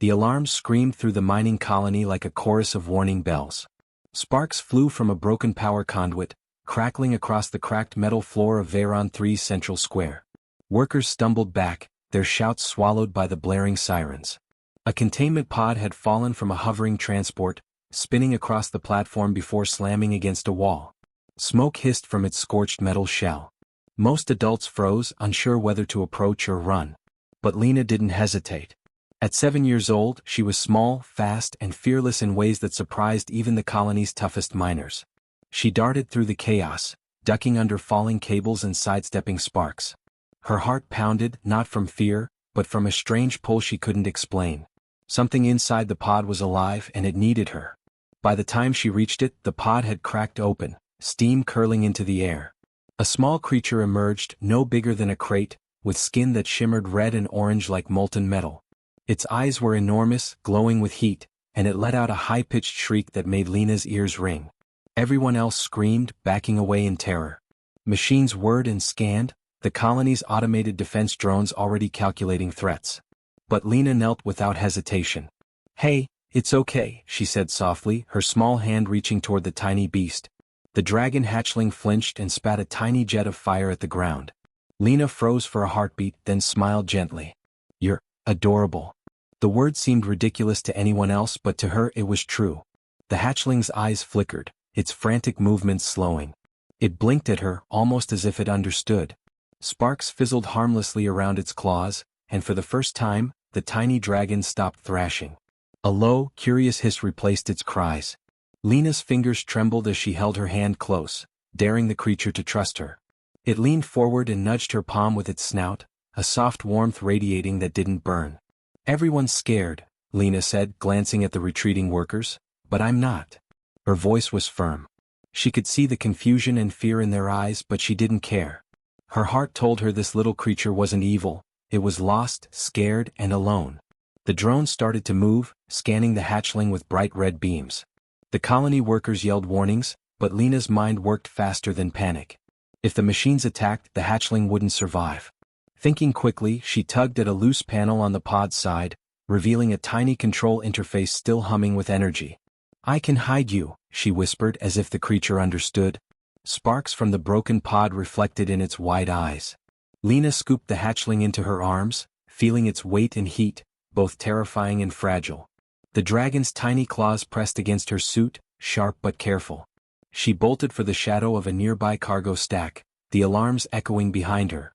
The alarms screamed through the mining colony like a chorus of warning bells. Sparks flew from a broken power conduit, crackling across the cracked metal floor of Veyron 3's central square. Workers stumbled back, their shouts swallowed by the blaring sirens. A containment pod had fallen from a hovering transport, spinning across the platform before slamming against a wall. Smoke hissed from its scorched metal shell. Most adults froze, unsure whether to approach or run. But Lena didn't hesitate. At 7 years old, she was small, fast, and fearless in ways that surprised even the colony's toughest miners. She darted through the chaos, ducking under falling cables and sidestepping sparks. Her heart pounded, not from fear, but from a strange pull she couldn't explain. Something inside the pod was alive and it needed her. By the time she reached it, the pod had cracked open, steam curling into the air. A small creature emerged, no bigger than a crate, with skin that shimmered red and orange like molten metal. Its eyes were enormous, glowing with heat, and it let out a high-pitched shriek that made Lena's ears ring. Everyone else screamed, backing away in terror. Machines whirred and scanned, the colony's automated defense drones already calculating threats. But Lena knelt without hesitation. "Hey, it's okay," she said softly, her small hand reaching toward the tiny beast. The dragon hatchling flinched and spat a tiny jet of fire at the ground. Lena froze for a heartbeat, then smiled gently. "You're adorable." The word seemed ridiculous to anyone else, but to her it was true. The hatchling's eyes flickered, its frantic movements slowing. It blinked at her, almost as if it understood. Sparks fizzled harmlessly around its claws, and for the first time, the tiny dragon stopped thrashing. A low, curious hiss replaced its cries. Lena's fingers trembled as she held her hand close, daring the creature to trust her. It leaned forward and nudged her palm with its snout, a soft warmth radiating that didn't burn. "Everyone's scared," Lena said, glancing at the retreating workers, "but I'm not." Her voice was firm. She could see the confusion and fear in their eyes, but she didn't care. Her heart told her this little creature wasn't evil, it was lost, scared, and alone. The drone started to move, scanning the hatchling with bright red beams. The colony workers yelled warnings, but Lena's mind worked faster than panic. If the machines attacked, the hatchling wouldn't survive. Thinking quickly, she tugged at a loose panel on the pod's side, revealing a tiny control interface still humming with energy. "I can hide you," she whispered as if the creature understood. Sparks from the broken pod reflected in its wide eyes. Lena scooped the hatchling into her arms, feeling its weight and heat, both terrifying and fragile. The dragon's tiny claws pressed against her suit, sharp but careful. She bolted for the shadow of a nearby cargo stack, the alarms echoing behind her.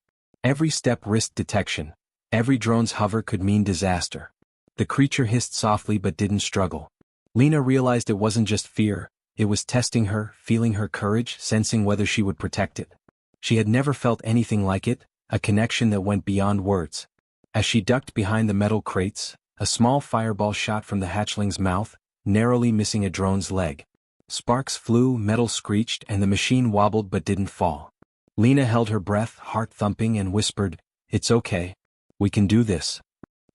Every step risked detection. Every drone's hover could mean disaster. The creature hissed softly but didn't struggle. Lena realized it wasn't just fear, it was testing her, feeling her courage, sensing whether she would protect it. She had never felt anything like it, a connection that went beyond words. As she ducked behind the metal crates, a small fireball shot from the hatchling's mouth, narrowly missing a drone's leg. Sparks flew, metal screeched, and the machine wobbled but didn't fall. Lena held her breath, heart thumping, and whispered, "It's okay. We can do this."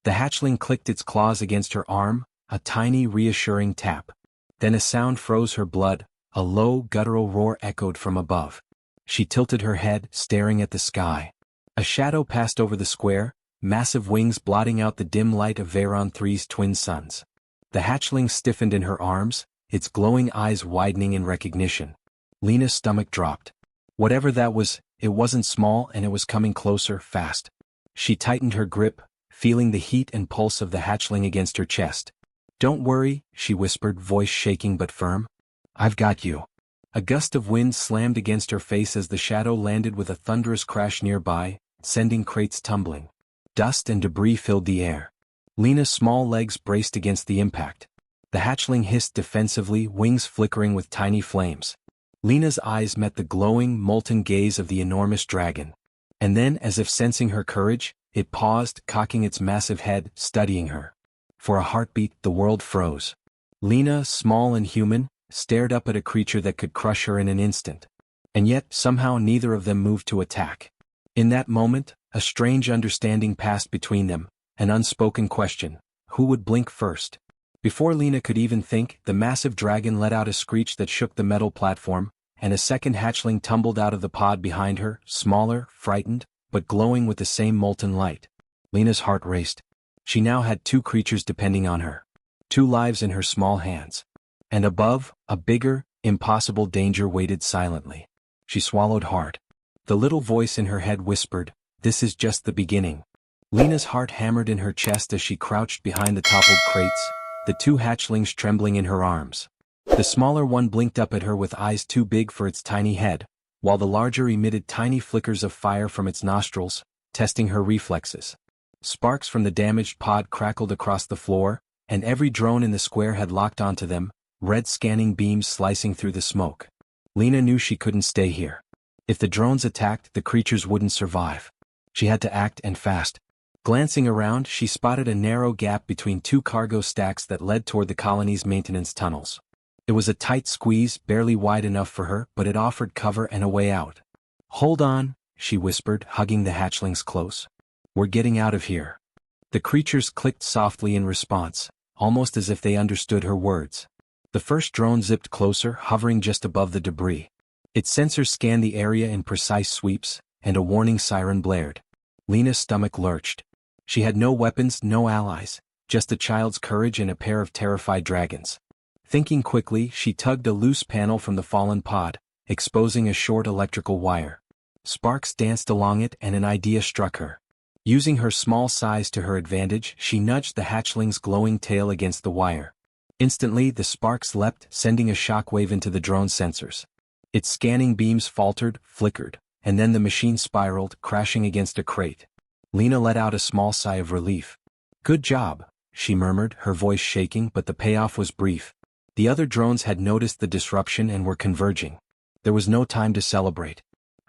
The hatchling clicked its claws against her arm, a tiny reassuring tap. Then a sound froze her blood, a low, guttural roar echoed from above. She tilted her head, staring at the sky. A shadow passed over the square, massive wings blotting out the dim light of Veyron 3's twin suns. The hatchling stiffened in her arms, its glowing eyes widening in recognition. Lena's stomach dropped. Whatever that was, it wasn't small and it was coming closer, fast. She tightened her grip, feeling the heat and pulse of the hatchling against her chest. "Don't worry," she whispered, voice shaking but firm. "I've got you." A gust of wind slammed against her face as the shadow landed with a thunderous crash nearby, sending crates tumbling. Dust and debris filled the air. Lena's small legs braced against the impact. The hatchling hissed defensively, wings flickering with tiny flames. Lena's eyes met the glowing, molten gaze of the enormous dragon. And then, as if sensing her courage, it paused, cocking its massive head, studying her. For a heartbeat, the world froze. Lena, small and human, stared up at a creature that could crush her in an instant. And yet, somehow neither of them moved to attack. In that moment, a strange understanding passed between them, an unspoken question: who would blink first? Before Lena could even think, the massive dragon let out a screech that shook the metal platform, and a second hatchling tumbled out of the pod behind her, smaller, frightened, but glowing with the same molten light. Lena's heart raced. She now had two creatures depending on her. Two lives in her small hands. And above, a bigger, impossible danger waited silently. She swallowed hard. The little voice in her head whispered, "This is just the beginning." Lena's heart hammered in her chest as she crouched behind the toppled crates, the two hatchlings trembling in her arms. The smaller one blinked up at her with eyes too big for its tiny head, while the larger emitted tiny flickers of fire from its nostrils, testing her reflexes. Sparks from the damaged pod crackled across the floor, and every drone in the square had locked onto them, red scanning beams slicing through the smoke. Lena knew she couldn't stay here. If the drones attacked, the creatures wouldn't survive. She had to act, and fast. Glancing around, she spotted a narrow gap between two cargo stacks that led toward the colony's maintenance tunnels. It was a tight squeeze, barely wide enough for her, but it offered cover and a way out. "Hold on," she whispered, hugging the hatchlings close. "We're getting out of here." The creatures clicked softly in response, almost as if they understood her words. The first drone zipped closer, hovering just above the debris. Its sensors scanned the area in precise sweeps, and a warning siren blared. Lena's stomach lurched. She had no weapons, no allies, just a child's courage and a pair of terrified dragons. Thinking quickly, she tugged a loose panel from the fallen pod, exposing a short electrical wire. Sparks danced along it, and an idea struck her. Using her small size to her advantage, she nudged the hatchling's glowing tail against the wire. Instantly, the sparks leapt, sending a shockwave into the drone's sensors. Its scanning beams faltered, flickered, and then the machine spiraled, crashing against a crate. Lena let out a small sigh of relief. "Good job," she murmured, her voice shaking, but the payoff was brief. The other drones had noticed the disruption and were converging. There was no time to celebrate.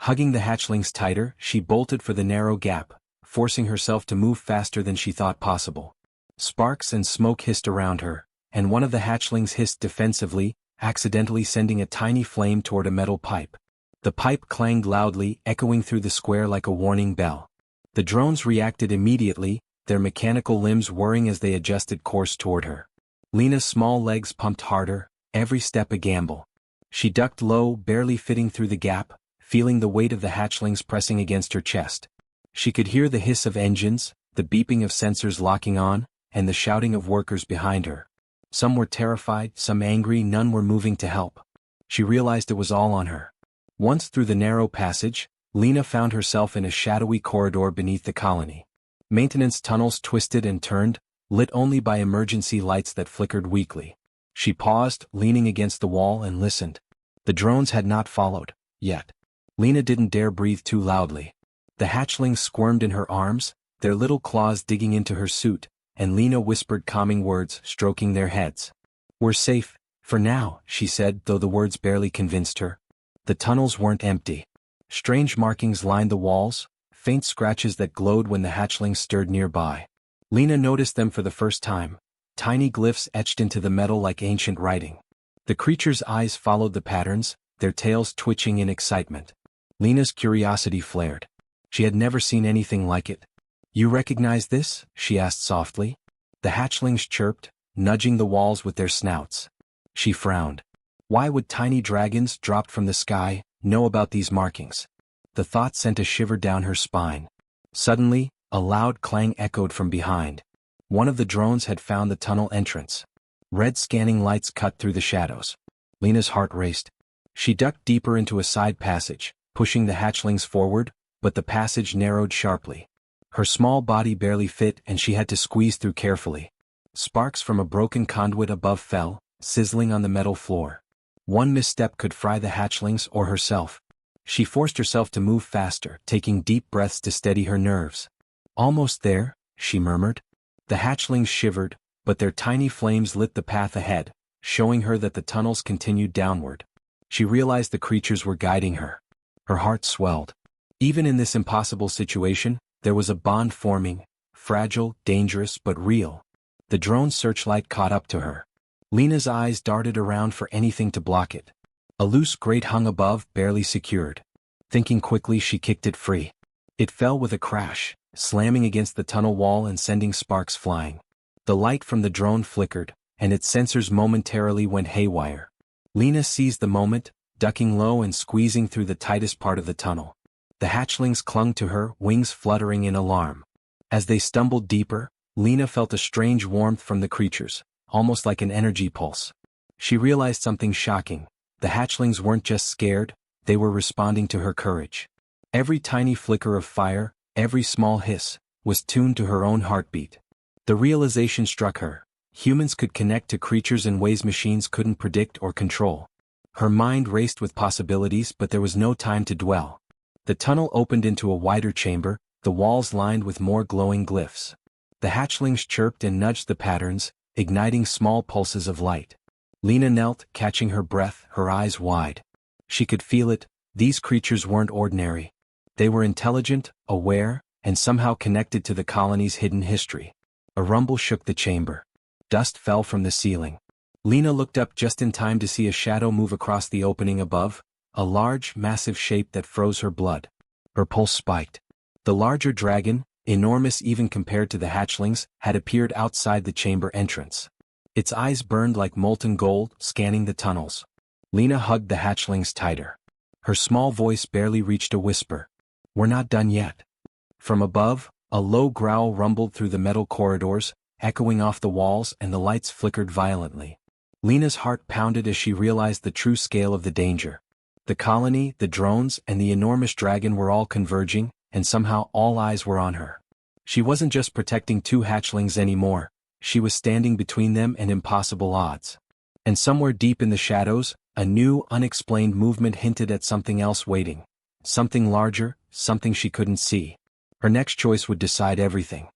Hugging the hatchlings tighter, she bolted for the narrow gap, forcing herself to move faster than she thought possible. Sparks and smoke hissed around her, and one of the hatchlings hissed defensively, accidentally sending a tiny flame toward a metal pipe. The pipe clanged loudly, echoing through the square like a warning bell. The drones reacted immediately, their mechanical limbs whirring as they adjusted course toward her. Lena's small legs pumped harder, every step a gamble. She ducked low, barely fitting through the gap, feeling the weight of the hatchlings pressing against her chest. She could hear the hiss of engines, the beeping of sensors locking on, and the shouting of workers behind her. Some were terrified, some angry, none were moving to help. She realized it was all on her. Once through the narrow passage, Lena found herself in a shadowy corridor beneath the colony. Maintenance tunnels twisted and turned, lit only by emergency lights that flickered weakly. She paused, leaning against the wall, and listened. The drones had not followed, yet. Lena didn't dare breathe too loudly. The hatchlings squirmed in her arms, their little claws digging into her suit, and Lena whispered calming words, stroking their heads. "We're safe, for now," she said, though the words barely convinced her. The tunnels weren't empty. Strange markings lined the walls, faint scratches that glowed when the hatchlings stirred nearby. Lena noticed them for the first time, tiny glyphs etched into the metal like ancient writing. The creatures' eyes followed the patterns, their tails twitching in excitement. Lena's curiosity flared. She had never seen anything like it. "You recognize this?" she asked softly. The hatchlings chirped, nudging the walls with their snouts. She frowned. Why would tiny dragons, dropped from the sky, know about these markings? The thought sent a shiver down her spine. Suddenly, a loud clang echoed from behind. One of the drones had found the tunnel entrance. Red scanning lights cut through the shadows. Lena's heart raced. She ducked deeper into a side passage, pushing the hatchlings forward, but the passage narrowed sharply. Her small body barely fit, and she had to squeeze through carefully. Sparks from a broken conduit above fell, sizzling on the metal floor. One misstep could fry the hatchlings or herself. She forced herself to move faster, taking deep breaths to steady her nerves. "Almost there," she murmured. The hatchlings shivered, but their tiny flames lit the path ahead, showing her that the tunnels continued downward. She realized the creatures were guiding her. Her heart swelled. Even in this impossible situation, there was a bond forming, fragile, dangerous, but real. The drone searchlight caught up to her. Lena's eyes darted around for anything to block it. A loose grate hung above, barely secured. Thinking quickly, she kicked it free. It fell with a crash, slamming against the tunnel wall and sending sparks flying. The light from the drone flickered, and its sensors momentarily went haywire. Lena seized the moment, ducking low and squeezing through the tightest part of the tunnel. The hatchlings clung to her, wings fluttering in alarm. As they stumbled deeper, Lena felt a strange warmth from the creatures, almost like an energy pulse. She realized something shocking. The hatchlings weren't just scared, they were responding to her courage. Every tiny flicker of fire, every small hiss, was tuned to her own heartbeat. The realization struck her. Humans could connect to creatures in ways machines couldn't predict or control. Her mind raced with possibilities, but there was no time to dwell. The tunnel opened into a wider chamber, the walls lined with more glowing glyphs. The hatchlings chirped and nudged the patterns, igniting small pulses of light. Lena knelt, catching her breath, her eyes wide. She could feel it, these creatures weren't ordinary. They were intelligent, aware, and somehow connected to the colony's hidden history. A rumble shook the chamber. Dust fell from the ceiling. Lena looked up just in time to see a shadow move across the opening above, a large, massive shape that froze her blood. Her pulse spiked. The larger dragon, enormous even compared to the hatchlings, had appeared outside the chamber entrance. Its eyes burned like molten gold, scanning the tunnels. Lena hugged the hatchlings tighter. Her small voice barely reached a whisper. "We're not done yet." From above, a low growl rumbled through the metal corridors, echoing off the walls, and the lights flickered violently. Lena's heart pounded as she realized the true scale of the danger. The colony, the drones, and the enormous dragon were all converging, and somehow all eyes were on her. She wasn't just protecting two hatchlings anymore, she was standing between them and impossible odds. And somewhere deep in the shadows, a new, unexplained movement hinted at something else waiting. Something larger, something she couldn't see. Her next choice would decide everything.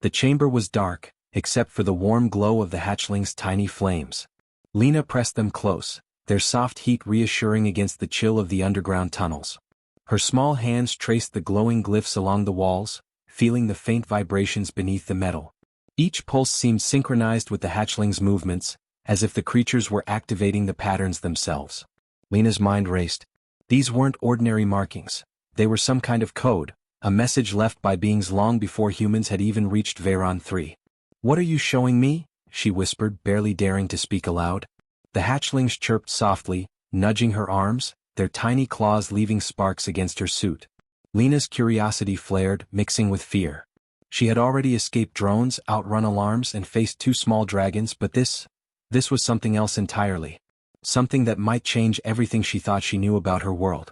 The chamber was dark, except for the warm glow of the hatchlings' tiny flames. Lena pressed them close, their soft heat reassuring against the chill of the underground tunnels. Her small hands traced the glowing glyphs along the walls, feeling the faint vibrations beneath the metal. Each pulse seemed synchronized with the hatchlings' movements, as if the creatures were activating the patterns themselves. Lena's mind raced. These weren't ordinary markings. They were some kind of code, a message left by beings long before humans had even reached Veyron 3. "What are you showing me?" she whispered, barely daring to speak aloud. The hatchlings chirped softly, nudging her arms, their tiny claws leaving sparks against her suit. Lena's curiosity flared, mixing with fear. She had already escaped drones, outrun alarms, and faced two small dragons, but this was something else entirely. Something that might change everything she thought she knew about her world.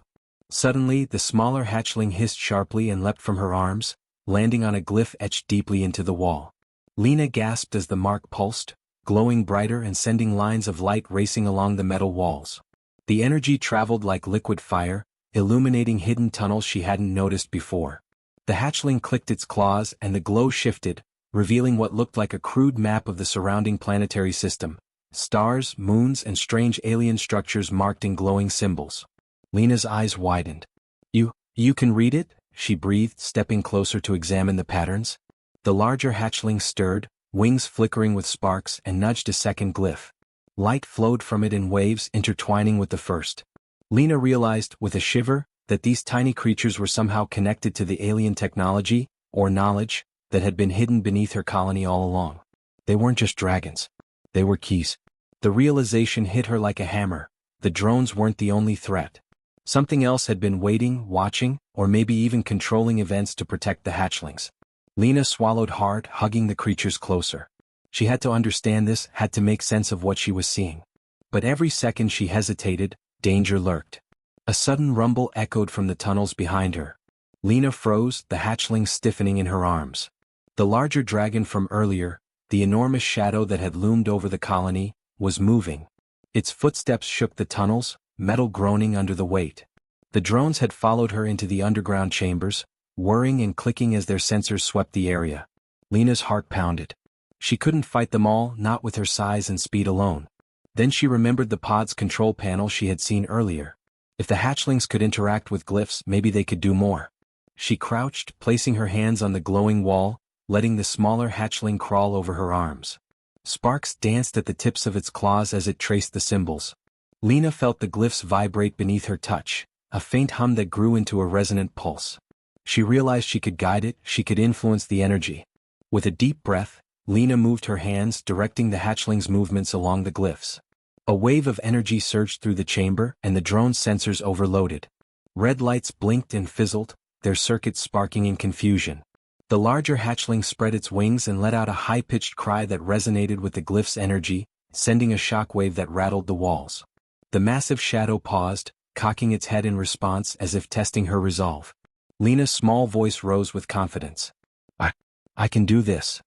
Suddenly, the smaller hatchling hissed sharply and leapt from her arms, landing on a glyph etched deeply into the wall. Lena gasped as the mark pulsed, glowing brighter and sending lines of light racing along the metal walls. The energy traveled like liquid fire, illuminating hidden tunnels she hadn't noticed before. The hatchling clicked its claws and the glow shifted, revealing what looked like a crude map of the surrounding planetary system. Stars, moons, and strange alien structures marked in glowing symbols. Lena's eyes widened. You can read it?" she breathed, stepping closer to examine the patterns. The larger hatchling stirred, wings flickering with sparks, and nudged a second glyph. Light flowed from it in waves intertwining with the first. Lena realized, with a shiver, that these tiny creatures were somehow connected to the alien technology, or knowledge, that had been hidden beneath her colony all along. They weren't just dragons. They were keys. The realization hit her like a hammer. The drones weren't the only threat. Something else had been waiting, watching, or maybe even controlling events to protect the hatchlings. Lena swallowed hard, hugging the creatures closer. She had to understand this, had to make sense of what she was seeing. But every second she hesitated, danger lurked. A sudden rumble echoed from the tunnels behind her. Lena froze, the hatchling stiffening in her arms. The larger dragon from earlier, the enormous shadow that had loomed over the colony, was moving. Its footsteps shook the tunnels, metal groaning under the weight. The drones had followed her into the underground chambers, whirring and clicking as their sensors swept the area. Lena's heart pounded. She couldn't fight them all, not with her size and speed alone. Then she remembered the pod's control panel she had seen earlier. If the hatchlings could interact with glyphs, maybe they could do more. She crouched, placing her hands on the glowing wall, letting the smaller hatchling crawl over her arms. Sparks danced at the tips of its claws as it traced the symbols. Lena felt the glyphs vibrate beneath her touch, a faint hum that grew into a resonant pulse. She realized she could guide it, she could influence the energy. With a deep breath, Lena moved her hands, directing the hatchling's movements along the glyphs. A wave of energy surged through the chamber, and the drone's sensors overloaded. Red lights blinked and fizzled, their circuits sparking in confusion. The larger hatchling spread its wings and let out a high-pitched cry that resonated with the glyph's energy, sending a shockwave that rattled the walls. The massive shadow paused, cocking its head in response as if testing her resolve. Lena's small voice rose with confidence. I can do this.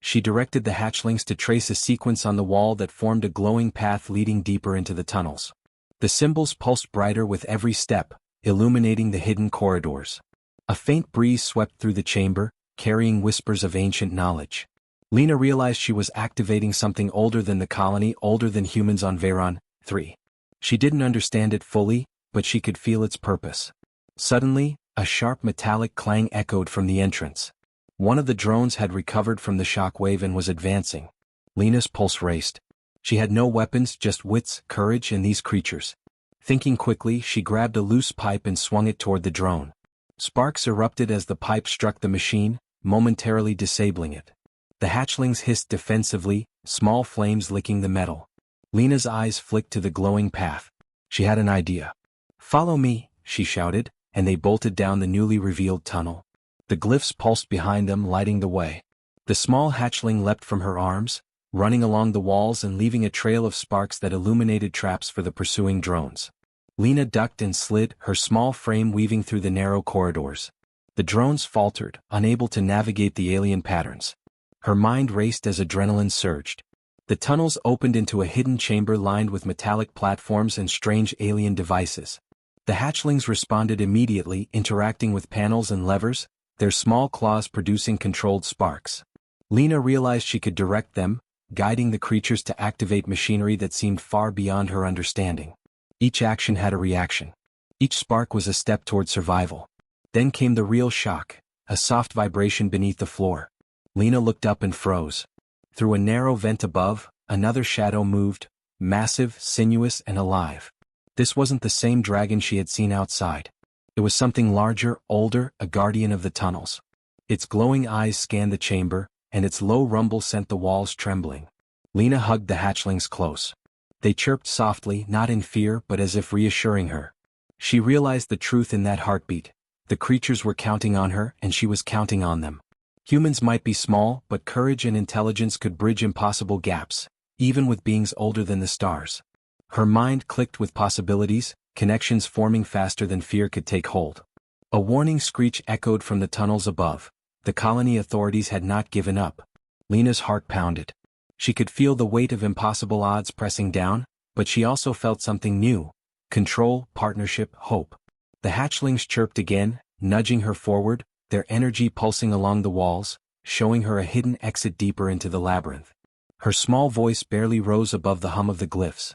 She directed the hatchlings to trace a sequence on the wall that formed a glowing path leading deeper into the tunnels. The symbols pulsed brighter with every step, illuminating the hidden corridors. A faint breeze swept through the chamber, carrying whispers of ancient knowledge. Lena realized she was activating something older than the colony, older than humans on Veyron 3. She didn't understand it fully, but she could feel its purpose. Suddenly, a sharp metallic clang echoed from the entrance. One of the drones had recovered from the shockwave and was advancing. Lena's pulse raced. She had no weapons, just wits, courage, and these creatures. Thinking quickly, she grabbed a loose pipe and swung it toward the drone. Sparks erupted as the pipe struck the machine, momentarily disabling it. The hatchlings hissed defensively, small flames licking the metal. Lena's eyes flicked to the glowing path. She had an idea. "Follow me," she shouted, and they bolted down the newly revealed tunnel. The glyphs pulsed behind them, lighting the way. The small hatchling leapt from her arms, running along the walls and leaving a trail of sparks that illuminated traps for the pursuing drones. Lena ducked and slid, her small frame weaving through the narrow corridors. The drones faltered, unable to navigate the alien patterns. Her mind raced as adrenaline surged. The tunnels opened into a hidden chamber lined with metallic platforms and strange alien devices. The hatchlings responded immediately, interacting with panels and levers, their small claws producing controlled sparks. Lena realized she could direct them, guiding the creatures to activate machinery that seemed far beyond her understanding. Each action had a reaction. Each spark was a step toward survival. Then came the real shock, a soft vibration beneath the floor. Lena looked up and froze. Through a narrow vent above, another shadow moved, massive, sinuous, and alive. This wasn't the same dragon she had seen outside. It was something larger, older, a guardian of the tunnels. Its glowing eyes scanned the chamber, and its low rumble sent the walls trembling. Lena hugged the hatchlings close. They chirped softly, not in fear but as if reassuring her. She realized the truth in that heartbeat. The creatures were counting on her, and she was counting on them. Humans might be small, but courage and intelligence could bridge impossible gaps, even with beings older than the stars. Her mind clicked with possibilities, connections forming faster than fear could take hold. A warning screech echoed from the tunnels above. The colony authorities had not given up. Lena's heart pounded. She could feel the weight of impossible odds pressing down, but she also felt something new: control, partnership, hope. The hatchlings chirped again, nudging her forward, their energy pulsing along the walls, showing her a hidden exit deeper into the labyrinth. Her small voice barely rose above the hum of the glyphs.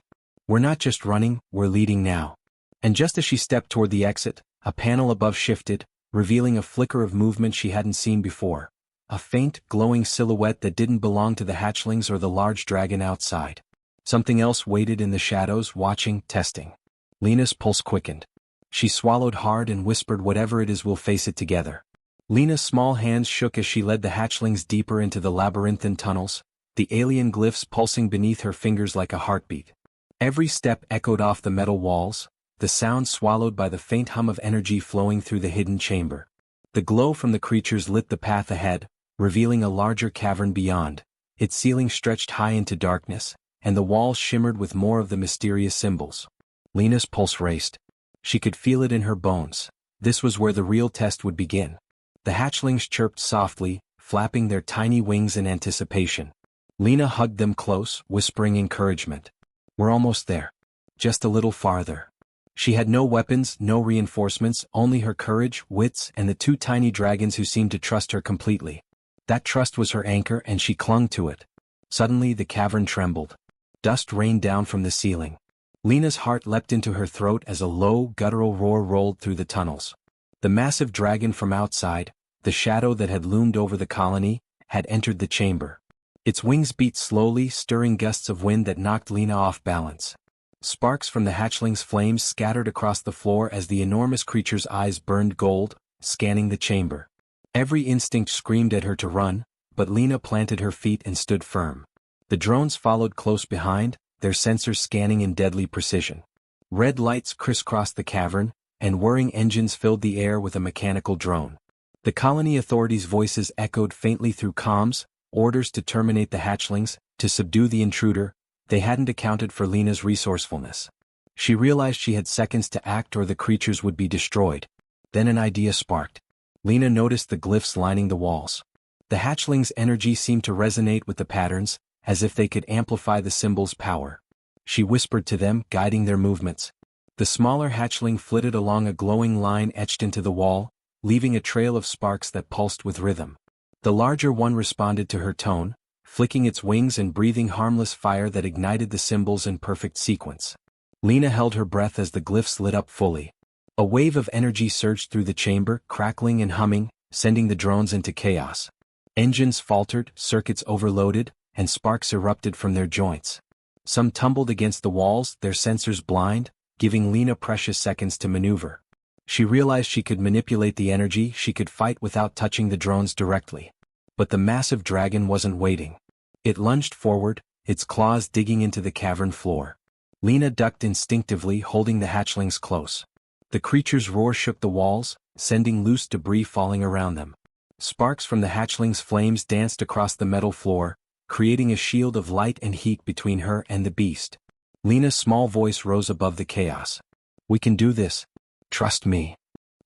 "We're not just running, we're leading now." And just as she stepped toward the exit, a panel above shifted, revealing a flicker of movement she hadn't seen before. A faint, glowing silhouette that didn't belong to the hatchlings or the large dragon outside. Something else waited in the shadows, watching, testing. Lena's pulse quickened. She swallowed hard and whispered, "Whatever it is, we'll face it together." Lena's small hands shook as she led the hatchlings deeper into the labyrinthine tunnels, the alien glyphs pulsing beneath her fingers like a heartbeat. Every step echoed off the metal walls, the sound swallowed by the faint hum of energy flowing through the hidden chamber. The glow from the creatures lit the path ahead, revealing a larger cavern beyond. Its ceiling stretched high into darkness, and the walls shimmered with more of the mysterious symbols. Lena's pulse raced. She could feel it in her bones. This was where the real test would begin. The hatchlings chirped softly, flapping their tiny wings in anticipation. Lena hugged them close, whispering encouragement. "We're almost there. Just a little farther." She had no weapons, no reinforcements, only her courage, wits, and the two tiny dragons who seemed to trust her completely. That trust was her anchor, and she clung to it. Suddenly the cavern trembled. Dust rained down from the ceiling. Lena's heart leapt into her throat as a low, guttural roar rolled through the tunnels. The massive dragon from outside, the shadow that had loomed over the colony, had entered the chamber. Its wings beat slowly, stirring gusts of wind that knocked Lena off balance. Sparks from the hatchling's flames scattered across the floor as the enormous creature's eyes burned gold, scanning the chamber. Every instinct screamed at her to run, but Lena planted her feet and stood firm. The drones followed close behind, their sensors scanning in deadly precision. Red lights crisscrossed the cavern, and whirring engines filled the air with a mechanical drone. The colony authorities' voices echoed faintly through comms, orders to terminate the hatchlings, to subdue the intruder. They hadn't accounted for Lena's resourcefulness. She realized she had seconds to act or the creatures would be destroyed. Then an idea sparked. Lena noticed the glyphs lining the walls. The hatchlings' energy seemed to resonate with the patterns, as if they could amplify the symbol's power. She whispered to them, guiding their movements. The smaller hatchling flitted along a glowing line etched into the wall, leaving a trail of sparks that pulsed with rhythm. The larger one responded to her tone, flicking its wings and breathing harmless fire that ignited the symbols in perfect sequence. Lena held her breath as the glyphs lit up fully. A wave of energy surged through the chamber, crackling and humming, sending the drones into chaos. Engines faltered, circuits overloaded, and sparks erupted from their joints. Some tumbled against the walls, their sensors blind, giving Lena precious seconds to maneuver. She realized she could manipulate the energy, she could fight without touching the drones directly. But the massive dragon wasn't waiting. It lunged forward, its claws digging into the cavern floor. Lena ducked instinctively, holding the hatchlings close. The creature's roar shook the walls, sending loose debris falling around them. Sparks from the hatchlings' flames danced across the metal floor, creating a shield of light and heat between her and the beast. Lena's small voice rose above the chaos. "We can do this. Trust me."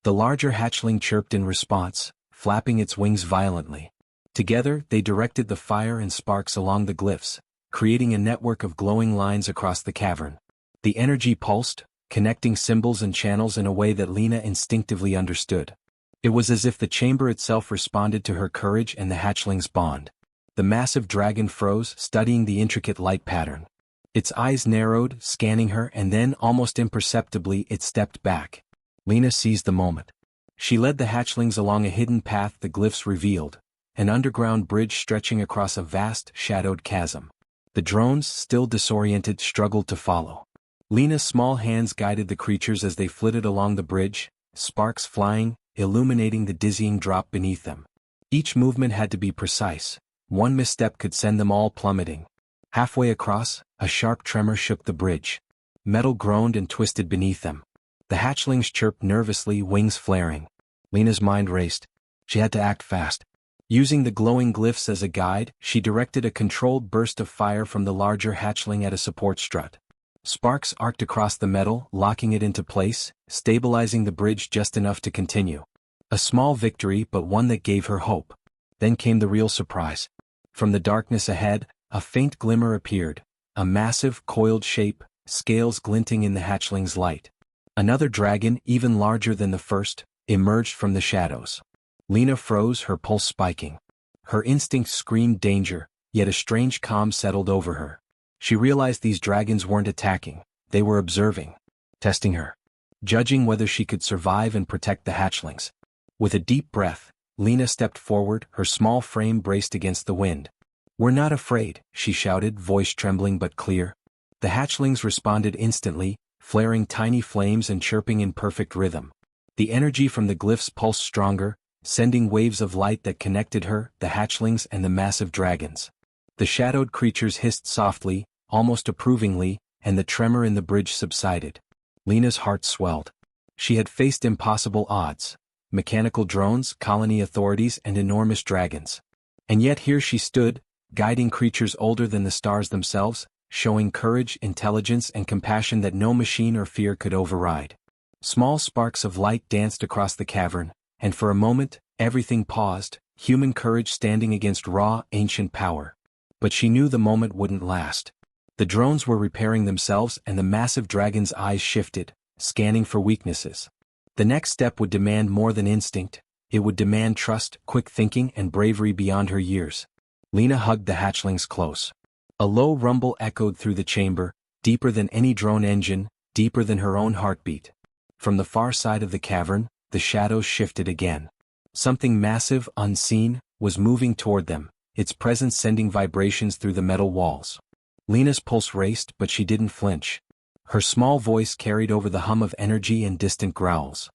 The larger hatchling chirped in response, flapping its wings violently. Together, they directed the fire and sparks along the glyphs, creating a network of glowing lines across the cavern. The energy pulsed, connecting symbols and channels in a way that Lena instinctively understood. It was as if the chamber itself responded to her courage and the hatchling's bond. The massive dragon froze, studying the intricate light pattern. Its eyes narrowed, scanning her, and then, almost imperceptibly, it stepped back. Lena seized the moment. She led the hatchlings along a hidden path the glyphs revealed, an underground bridge stretching across a vast, shadowed chasm. The drones, still disoriented, struggled to follow. Lena's small hands guided the creatures as they flitted along the bridge, sparks flying, illuminating the dizzying drop beneath them. Each movement had to be precise. One misstep could send them all plummeting. Halfway across, a sharp tremor shook the bridge. Metal groaned and twisted beneath them. The hatchlings chirped nervously, wings flaring. Lena's mind raced. She had to act fast. Using the glowing glyphs as a guide, she directed a controlled burst of fire from the larger hatchling at a support strut. Sparks arced across the metal, locking it into place, stabilizing the bridge just enough to continue. A small victory, but one that gave her hope. Then came the real surprise. From the darkness ahead, a faint glimmer appeared, a massive, coiled shape, scales glinting in the hatchling's light. Another dragon, even larger than the first, emerged from the shadows. Lena froze, her pulse spiking. Her instincts screamed danger, yet a strange calm settled over her. She realized these dragons weren't attacking, they were observing, testing her, judging whether she could survive and protect the hatchlings. With a deep breath, Lena stepped forward, her small frame braced against the wind. "We're not afraid," she shouted, voice trembling but clear. The hatchlings responded instantly, flaring tiny flames and chirping in perfect rhythm. The energy from the glyphs pulsed stronger, sending waves of light that connected her, the hatchlings, and the massive dragons. The shadowed creatures hissed softly, almost approvingly, and the tremor in the bridge subsided. Lena's heart swelled. She had faced impossible odds: mechanical drones, colony authorities, and enormous dragons. And yet here she stood, guiding creatures older than the stars themselves, showing courage, intelligence, and compassion that no machine or fear could override. Small sparks of light danced across the cavern, and for a moment, everything paused, human courage standing against raw, ancient power. But she knew the moment wouldn't last. The drones were repairing themselves and the massive dragon's eyes shifted, scanning for weaknesses. The next step would demand more than instinct, it would demand trust, quick thinking, and bravery beyond her years. Lena hugged the hatchlings close. A low rumble echoed through the chamber, deeper than any drone engine, deeper than her own heartbeat. From the far side of the cavern, the shadows shifted again. Something massive, unseen, was moving toward them, its presence sending vibrations through the metal walls. Lena's pulse raced, but she didn't flinch. Her small voice carried over the hum of energy and distant growls.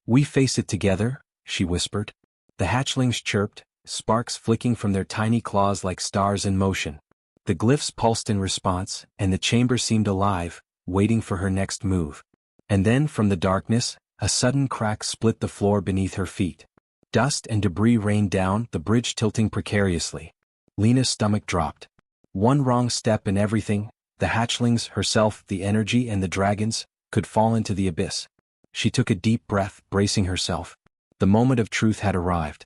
"We face it together," she whispered. The hatchlings chirped, sparks flicking from their tiny claws like stars in motion. The glyphs pulsed in response, and the chamber seemed alive, waiting for her next move. And then, from the darkness, a sudden crack split the floor beneath her feet. Dust and debris rained down, the bridge tilting precariously. Lena's stomach dropped. One wrong step and everything, the hatchlings, herself, the energy and the dragons, could fall into the abyss. She took a deep breath, bracing herself. The moment of truth had arrived.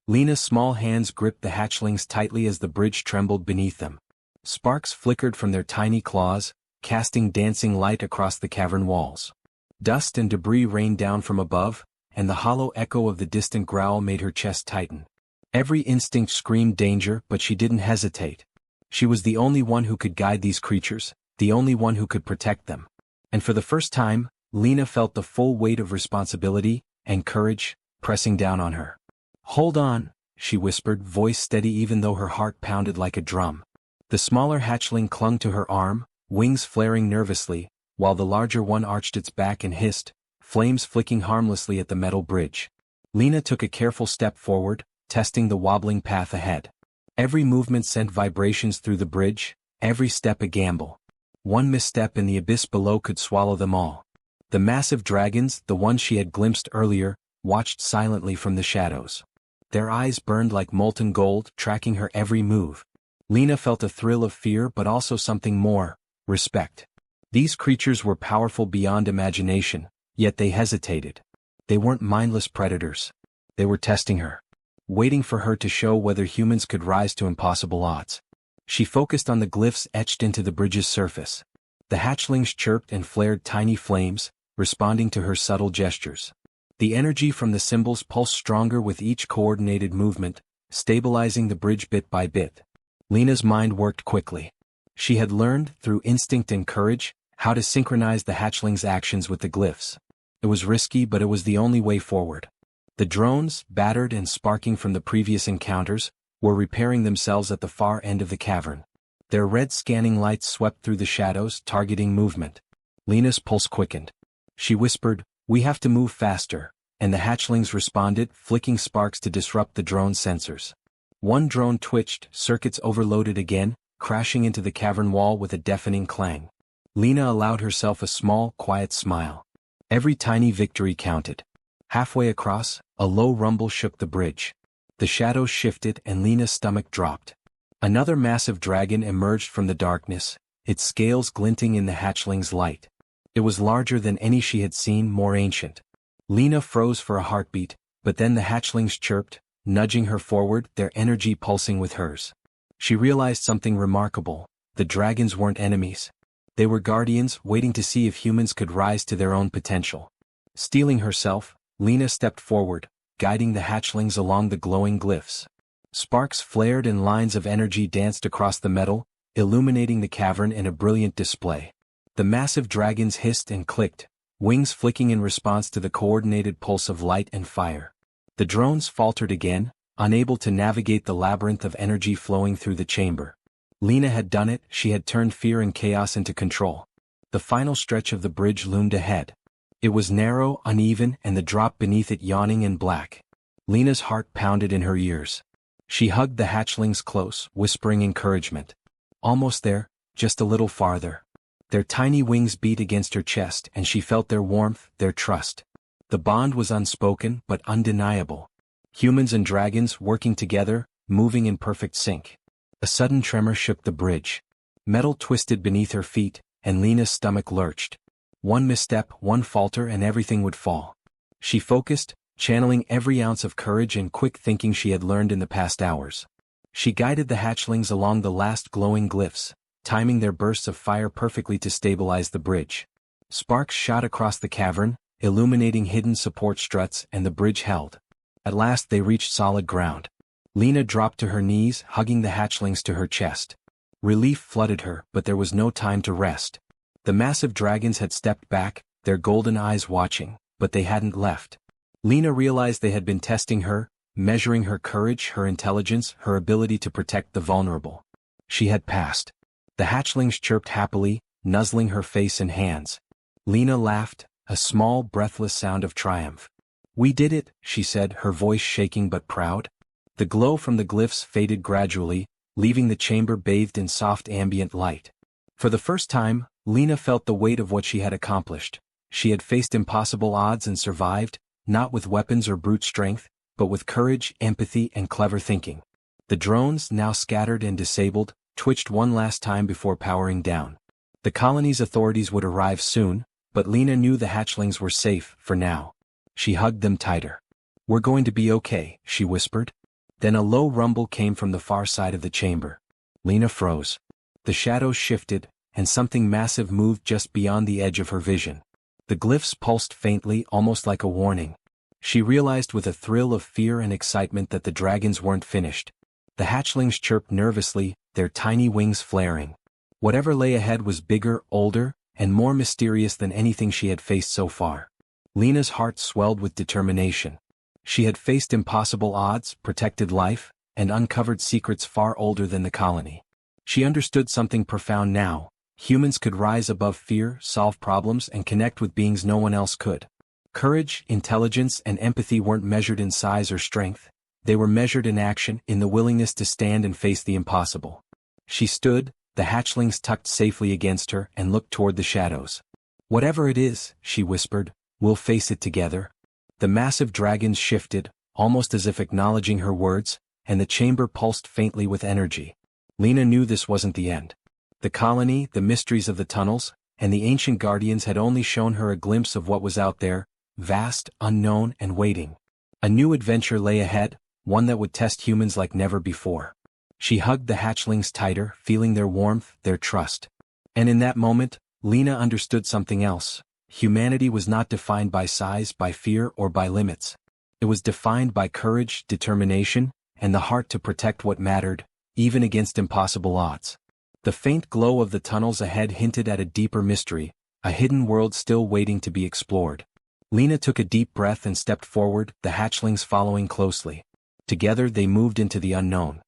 Lena's small hands gripped the hatchlings tightly as the bridge trembled beneath them. Sparks flickered from their tiny claws, casting dancing light across the cavern walls. Dust and debris rained down from above, and the hollow echo of the distant growl made her chest tighten. Every instinct screamed danger, but she didn't hesitate. She was the only one who could guide these creatures, the only one who could protect them. And for the first time, Lena felt the full weight of responsibility and courage pressing down on her. "Hold on," she whispered, voice steady even though her heart pounded like a drum. The smaller hatchling clung to her arm, wings flaring nervously, while the larger one arched its back and hissed, flames flicking harmlessly at the metal bridge. Lena took a careful step forward, testing the wobbling path ahead. Every movement sent vibrations through the bridge, every step a gamble. One misstep and the abyss below could swallow them all. The massive dragons, the ones she had glimpsed earlier, watched silently from the shadows. Their eyes burned like molten gold, tracking her every move. Lena felt a thrill of fear but also something more, respect. These creatures were powerful beyond imagination, yet they hesitated. They weren't mindless predators. They were testing her. Waiting for her to show whether humans could rise to impossible odds. She focused on the glyphs etched into the bridge's surface. The hatchlings chirped and flared tiny flames, responding to her subtle gestures. The energy from the symbols pulsed stronger with each coordinated movement, stabilizing the bridge bit by bit. Lena's mind worked quickly. She had learned, through instinct and courage, how to synchronize the hatchlings' actions with the glyphs. It was risky, but it was the only way forward. The drones, battered and sparking from the previous encounters, were repairing themselves at the far end of the cavern. Their red scanning lights swept through the shadows, targeting movement. Lena's pulse quickened. She whispered, "We have to move faster," and the hatchlings responded, flicking sparks to disrupt the drone's sensors. One drone twitched, circuits overloaded again, crashing into the cavern wall with a deafening clang. Lena allowed herself a small, quiet smile. Every tiny victory counted. Halfway across, a low rumble shook the bridge. The shadows shifted and Lena's stomach dropped. Another massive dragon emerged from the darkness, its scales glinting in the hatchling's light. It was larger than any she had seen, more ancient. Lena froze for a heartbeat, but then the hatchlings chirped, nudging her forward, their energy pulsing with hers. She realized something remarkable. The dragons weren't enemies. They were guardians, waiting to see if humans could rise to their own potential. Steeling herself, Lena stepped forward, guiding the hatchlings along the glowing glyphs. Sparks flared and lines of energy danced across the metal, illuminating the cavern in a brilliant display. The massive dragons hissed and clicked, wings flicking in response to the coordinated pulse of light and fire. The drones faltered again, unable to navigate the labyrinth of energy flowing through the chamber. Lena had done it, she had turned fear and chaos into control. The final stretch of the bridge loomed ahead. It was narrow, uneven, and the drop beneath it yawning and black. Lena's heart pounded in her ears. She hugged the hatchlings close, whispering encouragement. Almost there, just a little farther. Their tiny wings beat against her chest and she felt their warmth, their trust. The bond was unspoken but undeniable. Humans and dragons working together, moving in perfect sync. A sudden tremor shook the bridge. Metal twisted beneath her feet, and Lena's stomach lurched. One misstep, one falter, and everything would fall. She focused, channeling every ounce of courage and quick thinking she had learned in the past hours. She guided the hatchlings along the last glowing glyphs, timing their bursts of fire perfectly to stabilize the bridge. Sparks shot across the cavern, illuminating hidden support struts, and the bridge held. At last they reached solid ground. Lena dropped to her knees, hugging the hatchlings to her chest. Relief flooded her, but there was no time to rest. The massive dragons had stepped back, their golden eyes watching, but they hadn't left. Lena realized they had been testing her, measuring her courage, her intelligence, her ability to protect the vulnerable. She had passed. The hatchlings chirped happily, nuzzling her face and hands. Lena laughed, a small, breathless sound of triumph. "We did it," she said, her voice shaking but proud. The glow from the glyphs faded gradually, leaving the chamber bathed in soft ambient light. For the first time, Lena felt the weight of what she had accomplished. She had faced impossible odds and survived, not with weapons or brute strength, but with courage, empathy, and clever thinking. The drones, now scattered and disabled, twitched one last time before powering down. The colony's authorities would arrive soon, but Lena knew the hatchlings were safe, for now. She hugged them tighter. "We're going to be okay," she whispered. Then a low rumble came from the far side of the chamber. Lena froze. The shadows shifted, and something massive moved just beyond the edge of her vision. The glyphs pulsed faintly, almost like a warning. She realized with a thrill of fear and excitement that the dragons weren't finished. The hatchlings chirped nervously, their tiny wings flaring. Whatever lay ahead was bigger, older, and more mysterious than anything she had faced so far. Lena's heart swelled with determination. She had faced impossible odds, protected life, and uncovered secrets far older than the colony. She understood something profound now. Humans could rise above fear, solve problems, and connect with beings no one else could. Courage, intelligence, and empathy weren't measured in size or strength. They were measured in action, in the willingness to stand and face the impossible. She stood, the hatchlings tucked safely against her, and looked toward the shadows. "Whatever it is," she whispered, "we'll face it together." The massive dragons shifted, almost as if acknowledging her words, and the chamber pulsed faintly with energy. Lena knew this wasn't the end. The colony, the mysteries of the tunnels, and the ancient guardians had only shown her a glimpse of what was out there, vast, unknown, and waiting. A new adventure lay ahead, one that would test humans like never before. She hugged the hatchlings tighter, feeling their warmth, their trust. And in that moment, Lena understood something else. Humanity was not defined by size, by fear, or by limits. It was defined by courage, determination, and the heart to protect what mattered, even against impossible odds. The faint glow of the tunnels ahead hinted at a deeper mystery, a hidden world still waiting to be explored. Lena took a deep breath and stepped forward, the hatchlings following closely. Together they moved into the unknown.